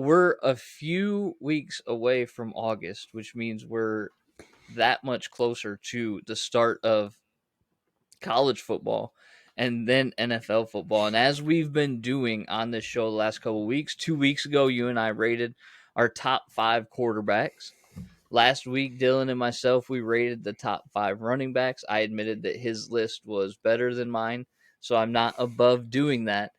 We're a few weeks away from August, which means we're that much closer to the start of college football and then NFL football. And as we've been doing on this show the last couple of weeks, 2 weeks ago, you and I rated our top 5 quarterbacks. Last week, Dylan and myself, we rated the top 5 running backs. I admitted that his list was better than mine, so I'm not above doing that.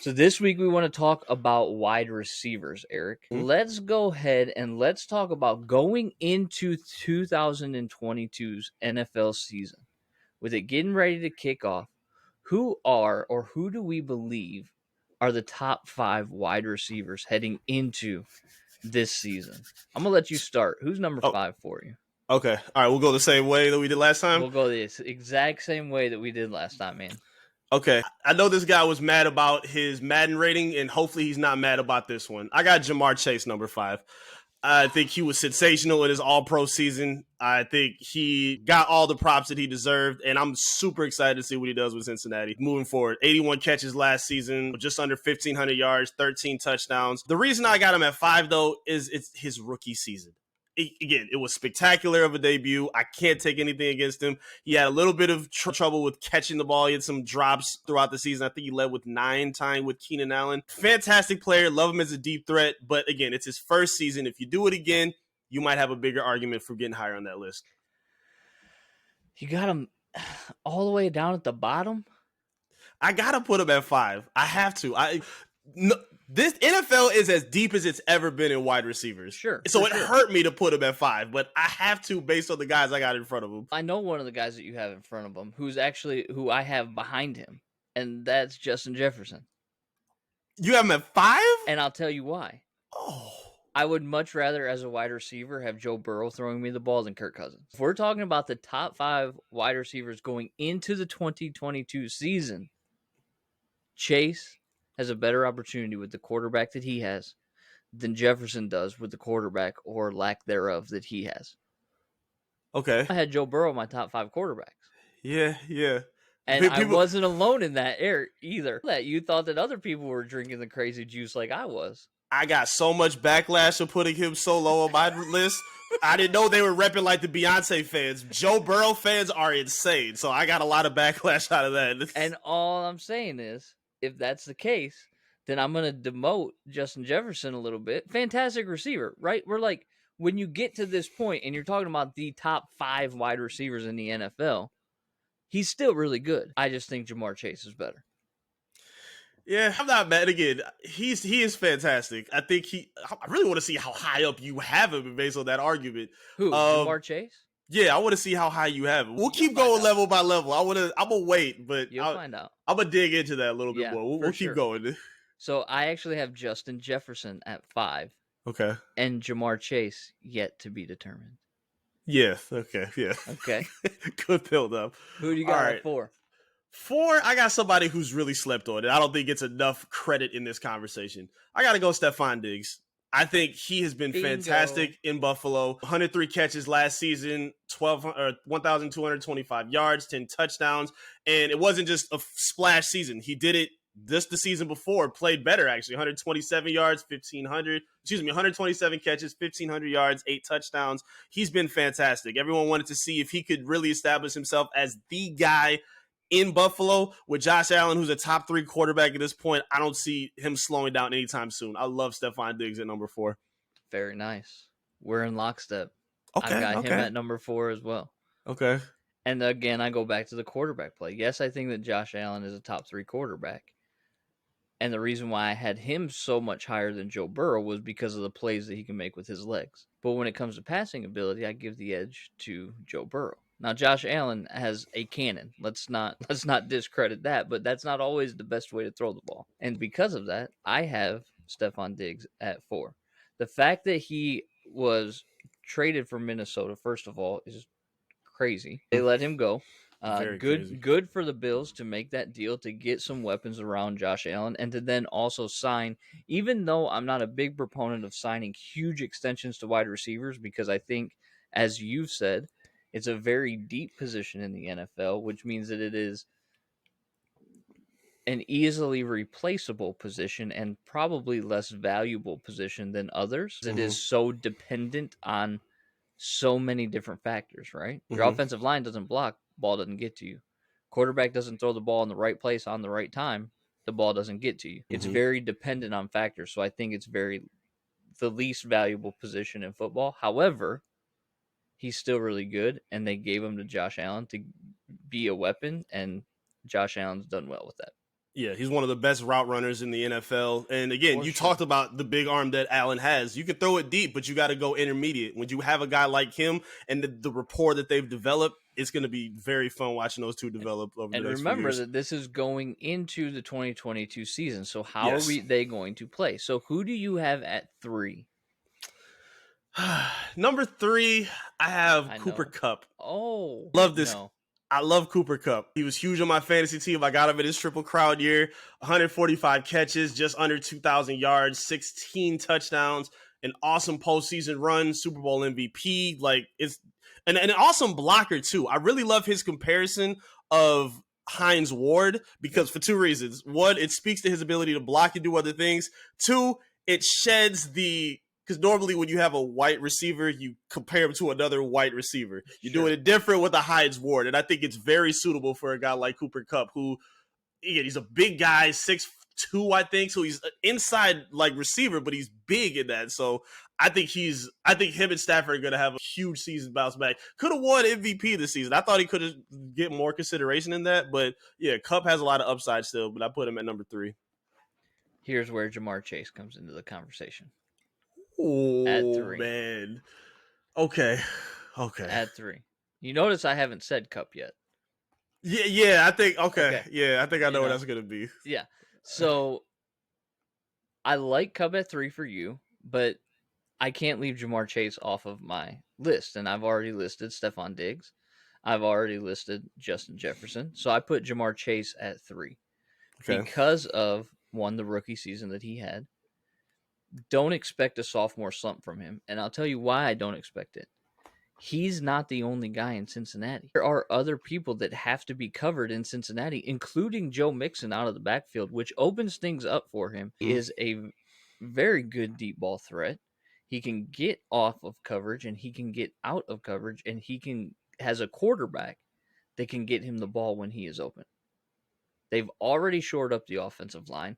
So this week, we want to talk about wide receivers, Eric. Let's go ahead and let's talk about going into 2022's NFL season. With it getting ready to kick off, who do we believe are the top 5 wide receivers heading into this season? I'm going to let you start. Who's number 5 for you? Okay. All right. We'll go the same way that we did last time. We'll go the exact same way that we did last time, man. Okay. I know this guy was mad about his Madden rating, and hopefully he's not mad about this one. I got Jamar Chase, number 5. I think he was sensational in his all-pro season. I think he got all the props that he deserved, and I'm super excited to see what he does with Cincinnati moving forward. 81 catches last season, just under 1,500 yards, 13 touchdowns. The reason I got him at 5, though, is it's his rookie season. It was spectacular of a debut. I can't take anything against him. He had a little bit of trouble with catching the ball. He had some drops throughout the season. I think he led with 9 tying with Keenan Allen. Fantastic player. Love him as a deep threat. But again, it's his first season. If you do it again, you might have a bigger argument for getting higher on that list. You got him all the way down at the bottom? I got to put him at 5. I have to. This NFL is as deep as it's ever been in wide receivers. Sure. So it hurt me to put him at 5, but I have to based on the guys I got in front of him. I know one of the guys that you have in front of him who I have behind him, and that's Justin Jefferson. You have him at 5? And I'll tell you why. Oh. I would much rather, as a wide receiver, have Joe Burrow throwing me the ball than Kirk Cousins. If we're talking about the top 5 wide receivers going into the 2022 season, Chase has a better opportunity with the quarterback that he has than Jefferson does with the quarterback or lack thereof that he has. Okay. I had Joe Burrow in my top 5 quarterbacks. Yeah. And I wasn't alone in that either. That you thought that other people were drinking the crazy juice like I was. I got so much backlash for putting him so low on my list. I didn't know they were repping like the Beyonce fans. Joe Burrow fans are insane. So I got a lot of backlash out of that. And all I'm saying is, if that's the case, then I'm going to demote Justin Jefferson a little bit. Fantastic receiver, right? We're like, when you get to this point and you're talking about the top 5 wide receivers in the NFL, he's still really good. I just think Jamar Chase is better. Yeah, I'm not mad. Again, he is fantastic. I really want to see how high up you have him based on that argument. Who, Jamar Chase? Yeah, I want to see how high you have him. We'll keep going level by level. I'm gonna wait, but You'll find out. I'm gonna dig into that a little bit more. We'll keep going. So I actually have Justin Jefferson at 5. Okay. And Jamar Chase yet to be determined. Yes. Okay. Yeah. Okay. Good build up. Who do you got at 4? 4, I got somebody who's really slept on it. I don't think it's enough credit in this conversation. I got to go Stefan Diggs. I think he has been fantastic in Buffalo. 103 catches last season, 1,225 yards, 10 touchdowns. And it wasn't just a splash season. He did it just the season before, played better actually. 127 yards, 127 catches, 1,500 yards, 8 touchdowns. He's been fantastic. Everyone wanted to see if he could really establish himself as the guy in Buffalo with Josh Allen, who's a top 3 quarterback at this point. I don't see him slowing down anytime soon. I love Stefan Diggs at number 4. Very nice. We're in lockstep. Okay, I got him at number 4 as well. Okay. And again, I go back to the quarterback play. Yes, I think that Josh Allen is a top 3 quarterback. And the reason why I had him so much higher than Joe Burrow was because of the plays that he can make with his legs. But when it comes to passing ability, I give the edge to Joe Burrow. Now, Josh Allen has a cannon. Let's not discredit that, but that's not always the best way to throw the ball. And because of that, I have Stefan Diggs at 4. The fact that he was traded from Minnesota, first of all, is crazy. They let him go. Good for the Bills to make that deal to get some weapons around Josh Allen and to then also sign, even though I'm not a big proponent of signing huge extensions to wide receivers, because I think, as you've said, it's a very deep position in the NFL, which means that an easily replaceable position and probably less valuable position than others. It is so dependent on so many different factors, right? Your offensive line doesn't block, ball doesn't get to you. Quarterback doesn't throw the ball in the right place on the right time, the ball doesn't get to you. It's very dependent on factors. So I think it's the least valuable position in football. However, he's still really good, and they gave him to Josh Allen to be a weapon, and Josh Allen's done well with that. Yeah, he's one of the best route runners in the NFL. And again, you talked about the big arm that Allen has. You can throw it deep, but you got to go intermediate. When you have a guy like him and the rapport that they've developed, it's going to be very fun watching those two develop over the next few years. And remember that this is going into the 2022 season. So how are they going to play? So who do you have at 3? Number 3, I have Cooper Kupp. Oh, love this. No. I love Cooper Kupp. He was huge on my fantasy team. I got him in his Triple Crown year. 145 catches, just under 2,000 yards, 16 touchdowns, an awesome postseason run, Super Bowl MVP. Like, it's an awesome blocker too. I really love his comparison of Hines Ward because for 2 reasons. 1, it speaks to his ability to block and do other things. 2, it sheds because normally when you have a white receiver, you compare him to another white receiver. You're doing it different with a Hines Ward. And I think it's very suitable for a guy like Cooper Kupp, who, again, he's a big guy, 6'2", I think. So he's an inside like receiver, but he's big in that. So I think him and Stafford are going to have a huge season bounce back. Could have won MVP this season. I thought he could have get more consideration in that. But yeah, Kupp has a lot of upside still, but I put him at number 3. Here's where Jamar Chase comes into the conversation. Oh, at 3. Man. Okay. At 3. You notice I haven't said Kupp yet. Yeah, I think, okay. Yeah, I think I know what that's going to be. Yeah. So, I like Kupp at 3 for you, but I can't leave Jamar Chase off of my list. And I've already listed Stefan Diggs. I've already listed Justin Jefferson. So, I put Jamar Chase at 3. Okay. Because of, 1, the rookie season that he had. Don't expect a sophomore slump from him. And I'll tell you why I don't expect it. He's not the only guy in Cincinnati. There are other people that have to be covered in Cincinnati, including Joe Mixon out of the backfield, which opens things up for him. He is a very good deep ball threat. He can get off of coverage and he can get out of coverage, and he has a quarterback that can get him the ball when he is open. They've already shored up the offensive line.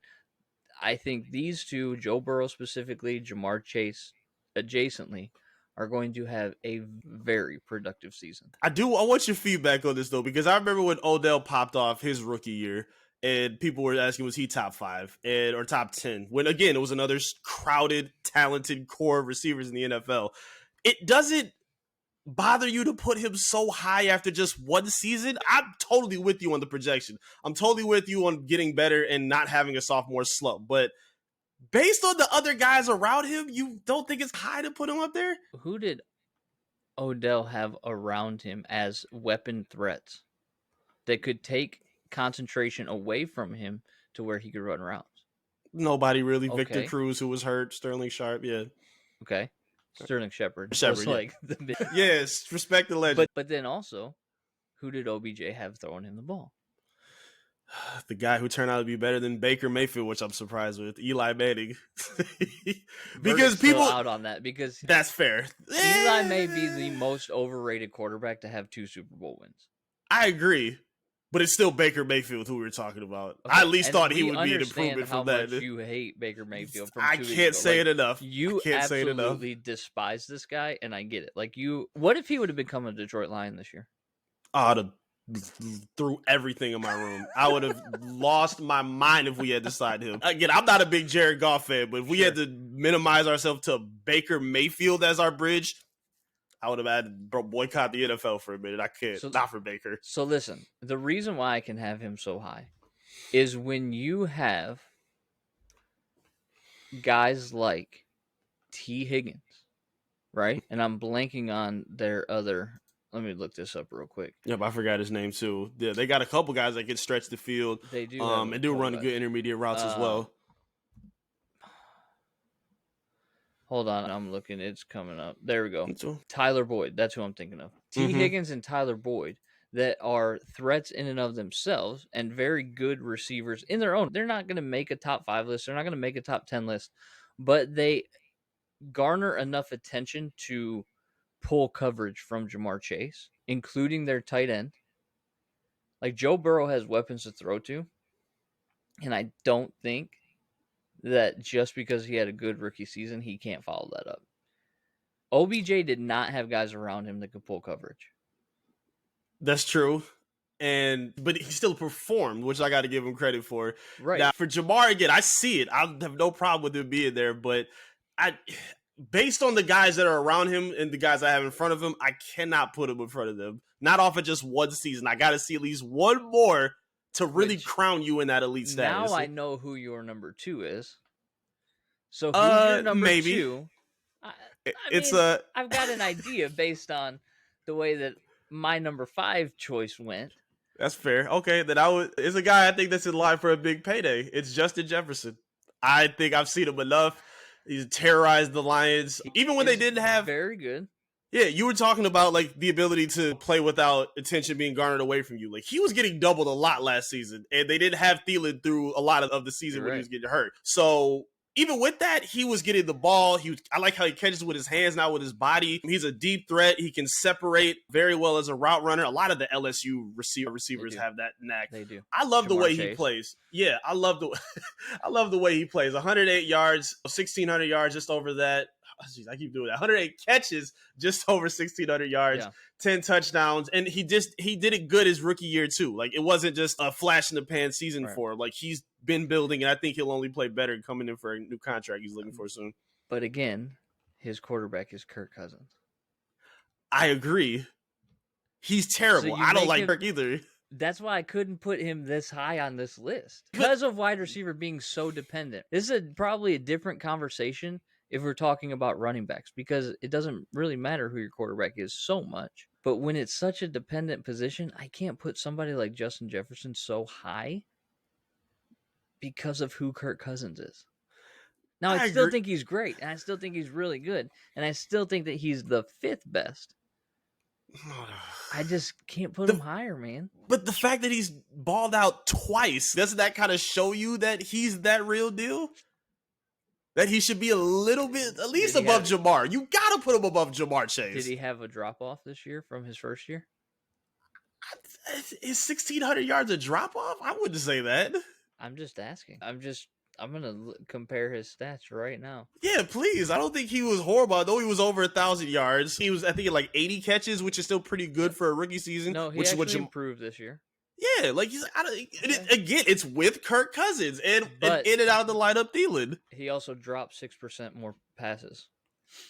I think these two, Joe Burrow specifically, Jamar Chase adjacently, are going to have a very productive season. I want your feedback on this, though, because I remember when Odell popped off his rookie year, and people were asking, was he top 5 or top 10? When, again, it was another crowded, talented core of receivers in the NFL. It doesn't bother you to put him so high after just one season? I'm totally with you on the projection. I'm totally with you on getting better and not having a sophomore slump. But based on the other guys around him, you don't think it's high to put him up there? Who did Odell have around him as weapon threats that could take concentration away from him to where he could run routes? Nobody really. Okay. Victor Cruz, who was hurt. Sterling Sharp, yeah. Okay. Sterling Shepard. Yeah. Like yes, respect the legend. But then also, who did OBJ have throwing him the ball? The guy who turned out to be better than Baker Mayfield, which I'm surprised with, Eli Manning. Because people out on that, because that's fair. Eli may be the most overrated quarterback to have 2 Super Bowl wins. I agree. But it's still Baker Mayfield who we were talking about. Okay. I at least thought he would be an improvement from that. Much you hate Baker Mayfield from I 2 can't weeks say ago. it enough. You absolutely despise this guy, and I get it. Like, what if he would have become a Detroit Lion this year? I would have threw everything in my room. I would have lost my mind if we had to sign him. Again, I'm not a big Jared Goff fan, but if we had to minimize ourselves to Baker Mayfield as our bridge, I would have had to boycott the NFL for a minute. I can't. Not for Baker. So listen, the reason why I can have him so high is when you have guys like T. Higgins, right? And I'm blanking on their other. Let me look this up real quick. Yep, I forgot his name too. Yeah, they got a couple guys that can stretch the field. They do. And do run good intermediate routes as well. Hold on, I'm looking. It's coming up. There we go. Tyler Boyd. That's who I'm thinking of. T. Higgins and Tyler Boyd. that are threats in and of themselves and very good receivers in their own. They're not going to make a top 5 list. They're not going to make a top 10 list, but they garner enough attention to pull coverage from Jamar Chase, including their tight end. Like, Joe Burrow has weapons to throw to, and I don't think that just because he had a good rookie season, he can't follow that up. OBJ did not have guys around him that could pull coverage. That's true. But he still performed, which I got to give him credit for. Right. Now, for Jamar, again, I see it. I have no problem with him being there, but based on the guys that are around him and the guys I have in front of him, I cannot put him in front of them. Not off of just one season. I got to see at least one more to really crown you in that elite status. Now I know who your number 2 is. So who's your number maybe. 2? I've got an idea based on the way that my number 5 choice went. That's fair. Okay, then it's a guy I think that's in line for a big payday. It's Justin Jefferson. I think I've seen him enough. He's terrorized the Lions, even when they didn't have. Very good. Yeah, you were talking about like the ability to play without attention being garnered away from you. Like, he was getting doubled a lot last season, and they didn't have Thielen through a lot of the season when he was getting hurt. So even with that, he was getting the ball. I like how he catches with his hands, not with his body. He's a deep threat. He can separate very well as a route runner. A lot of the LSU receivers have that knack. They do. I love the way Chase. he plays. Yeah, I love the way he plays. 108 yards, 1,600 yards, just over that. Oh, geez, I keep doing that. 108 catches, just over 1,600 yards, 10 touchdowns, and he did it good his rookie year too. Like, it wasn't just a flash in the pan season for him. Like, he's been building, and I think he'll only play better coming in for a new contract he's looking for soon. But again, his quarterback is Kirk Cousins. I agree. He's terrible. So I don't like Kirk either. That's why I couldn't put him this high on this list. Because of wide receiver being so dependent. This is probably a different conversation if we're talking about running backs, because it doesn't really matter who your quarterback is so much. But when it's such a dependent position, I can't put somebody like Justin Jefferson so high because of who Kirk Cousins is. Now, I still think he's great, and I still think he's really good, and I still think that he's the 5th best. I just can't put him higher, man. But the fact that he's balled out twice, doesn't that kind of show you that he's that real deal? That he should be a little bit, at least above Jamar. You got to put him above Jamar Chase. Did he have a drop-off this year from his first year? Is 1,600 yards a drop-off? I wouldn't say that. I'm just asking. I'm going to compare his stats right now. Yeah, please. I don't think he was horrible. I know he was over 1,000 yards. He was, I think, like 80 catches, which is still pretty good for a rookie season. No, he actually improved this year. Yeah, like again, it's with Kirk Cousins and in and out of the lineup Thielen. He also dropped 6% more passes.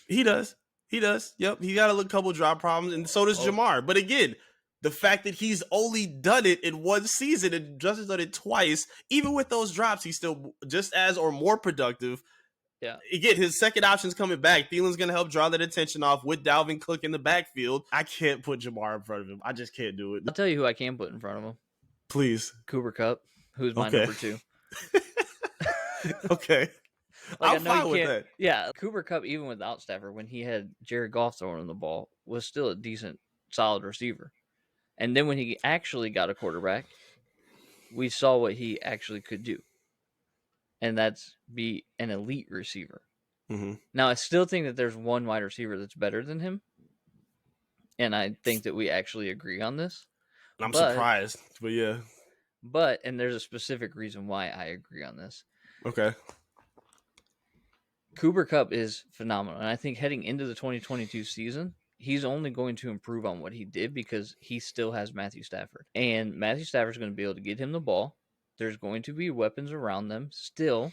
He does. Yep, he got a couple drop problems, and so does Jamar. But again, the fact that he's only done it in one season and Justin's done it twice, even with those drops, he's still just as or more productive. Yeah. Again, his second option's coming back. Thielen's going to help draw that attention off with Dalvin Cook in the backfield. I can't put Jamar in front of him. I just can't do it. I'll tell you who I can put in front of him. Please. Cooper Kupp, who's my number 2. Okay. I'm fine with that. Yeah, Cooper Kupp, even without Stafford, when he had Jared Goff throwing him the ball, was still a decent, solid receiver. And then when he actually got a quarterback, we saw what he actually could do. And that's be an elite receiver. Mm-hmm. Now, I still think that there's one wide receiver that's better than him. And I think that we actually agree on this. I'm surprised, but yeah. And there's a specific reason why I agree on this. Okay. Cooper Kupp is phenomenal. And I think heading into the 2022 season, he's only going to improve on what he did because he still has Matthew Stafford. And Matthew Stafford's going to be able to get him the ball. There's going to be weapons around them still.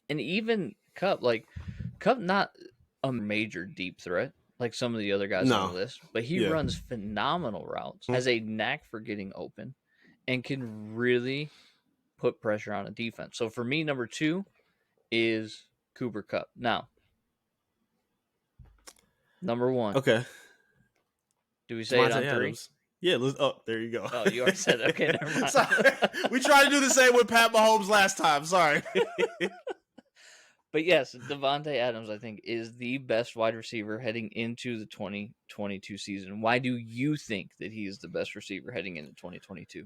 And even Kupp, not a major deep threat like some of the other guys on the list, but he runs phenomenal routes, has a knack for getting open, and can really put pressure on a defense. So for me, number 2 is Cooper Kupp. Now, number 1. Okay. Do we say Devonte it on 3? Adams. Yeah, there you go. Oh, you already said it. Okay, never mind. Sorry. We tried to do the same with Pat Mahomes last time. Sorry. But yes, Devonte Adams, I think, is the best wide receiver heading into the 2022 season. Why do you think that he is the best receiver heading into 2022?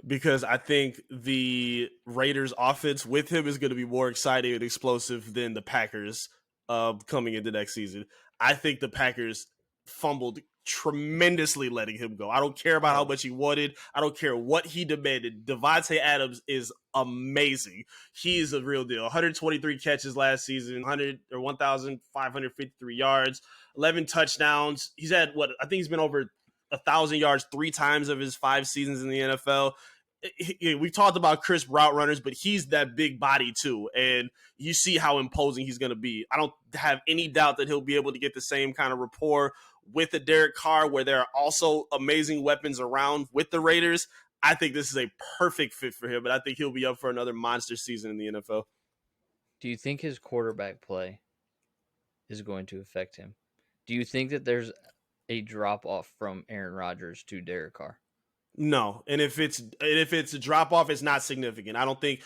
Because I think the Raiders offense with him is going to be more exciting and explosive than the Packers coming into next season. I think the Packers fumbled tremendously letting him go. I don't care about how much he wanted. I don't care what he demanded. Devonte Adams is amazing. He is a real deal. 123 catches last season, 1,553 yards, 11 touchdowns. He's had I think he's been over 1,000 yards 3 times of his 5 seasons in the NFL. We talked about crisp route runners, but he's that big body too. And you see how imposing he's going to be. I don't have any doubt that he'll be able to get the same kind of rapport with the Derek Carr, where there are also amazing weapons around with the Raiders. I think this is a perfect fit for him, and I think he'll be up for another monster season in the NFL. Do you think his quarterback play is going to affect him? Do you think that there's a drop off from Aaron Rodgers to Derek Carr? No, and if it's a drop off, it's not significant. I don't think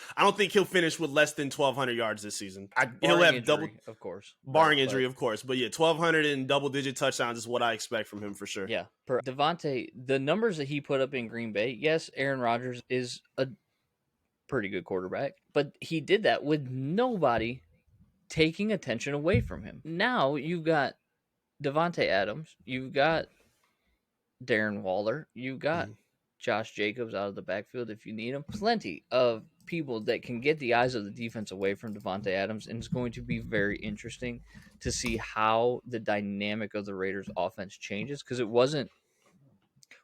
he'll finish with less than 1,200 yards this season. He'll have injury, of course, barring injury, of course. But yeah, 1,200 and double-digit touchdowns is what I expect from him for sure. Yeah, Devonte, the numbers that he put up in Green Bay. Yes, Aaron Rodgers is a pretty good quarterback, but he did that with nobody taking attention away from him. Now you've got Devonte Adams, you've got Darren Waller, you've got Josh Jacobs out of the backfield if you need him. Plenty of people that can get the eyes of the defense away from Devonte Adams, and it's going to be very interesting to see how the dynamic of the Raiders' offense changes, because it wasn't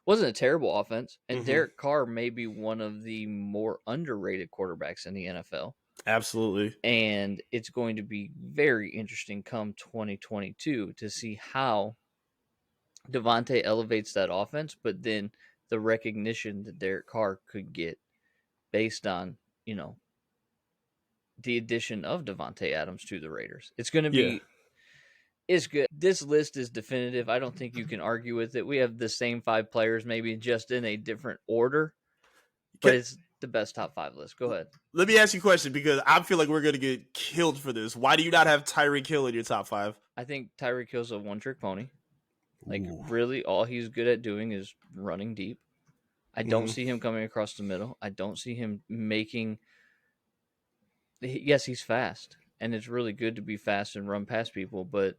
a terrible offense, and Derek Carr may be one of the more underrated quarterbacks in the NFL. Absolutely. And it's going to be very interesting come 2022 to see how Devonte elevates that offense, but then the recognition that Derek Carr could get based on, the addition of Devonte Adams to the Raiders. It's going to be it's good. This list is definitive. I don't think you can argue with it. We have the same 5 players, maybe just in a different order, but it's the best top 5 list. Go ahead. Let me ask you a question, because I feel like we're going to get killed for this. Why do you not have Tyreek Hill in your top 5? I think Tyreek Hill's a one-trick pony. Really, all he's good at doing is running deep. I don't see him coming across the middle. I don't see him making... Yes, he's fast, and it's really good to be fast and run past people, but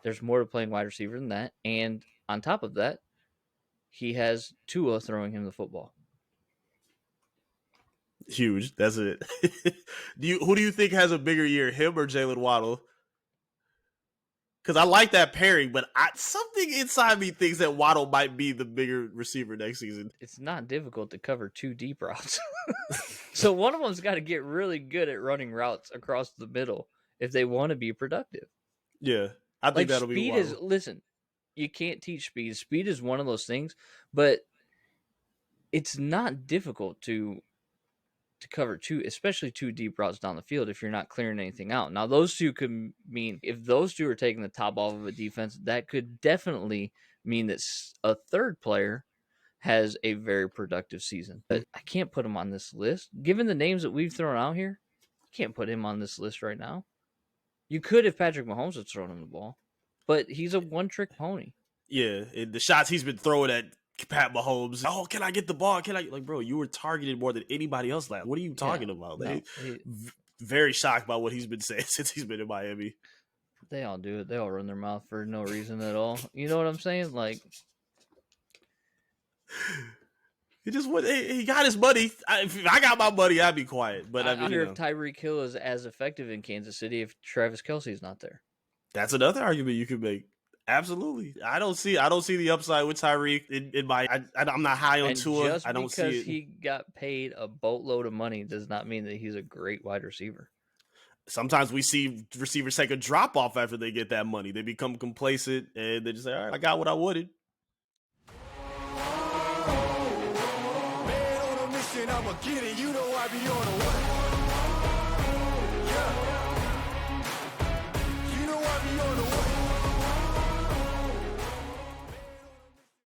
there's more to playing wide receiver than that. And on top of that, he has Tua throwing him the football. Huge. That's it. Who do you think has a bigger year, him or Jalen Waddle? Because I like that pairing, but something inside me thinks that Waddle might be the bigger receiver next season. It's not difficult to cover 2 deep routes. So one of them's got to get really good at running routes across the middle if they want to be productive. Yeah, I think that'll be Waddle. Listen, you can't teach speed. Speed is one of those things, but it's not difficult to cover 2, especially 2 deep routes down the field if you're not clearing anything out. Now, those 2 could mean, if those 2 are taking the top off of a defense, that could definitely mean that a third player has a very productive season. But I can't put him on this list. Given the names that we've thrown out here, you can't put him on this list right now. You could if Patrick Mahomes had thrown him the ball, but he's a one-trick pony. Yeah, the shots he's been throwing at Pat Mahomes. Oh, can I get the ball? Bro, you were targeted more than anybody else last. What are you talking about? Very shocked by what he's been saying since he's been in Miami. They all do it. They all run their mouth for no reason at all. You know what I'm saying? He got his money. If I got my money, I'd be quiet. But I wonder if Tyreek Hill is as effective in Kansas City if Travis Kelce's not there. That's another argument you could make. Absolutely. I don't see the upside with Tyreek I'm not high on Tua. I don't see it. Because he got paid a boatload of money does not mean that he's a great wide receiver. Sometimes we see receivers take a drop off after they get that money. They become complacent and they just say, all right, I got what I wanted. Man on a mission, I'ma get it. You know I be on a what?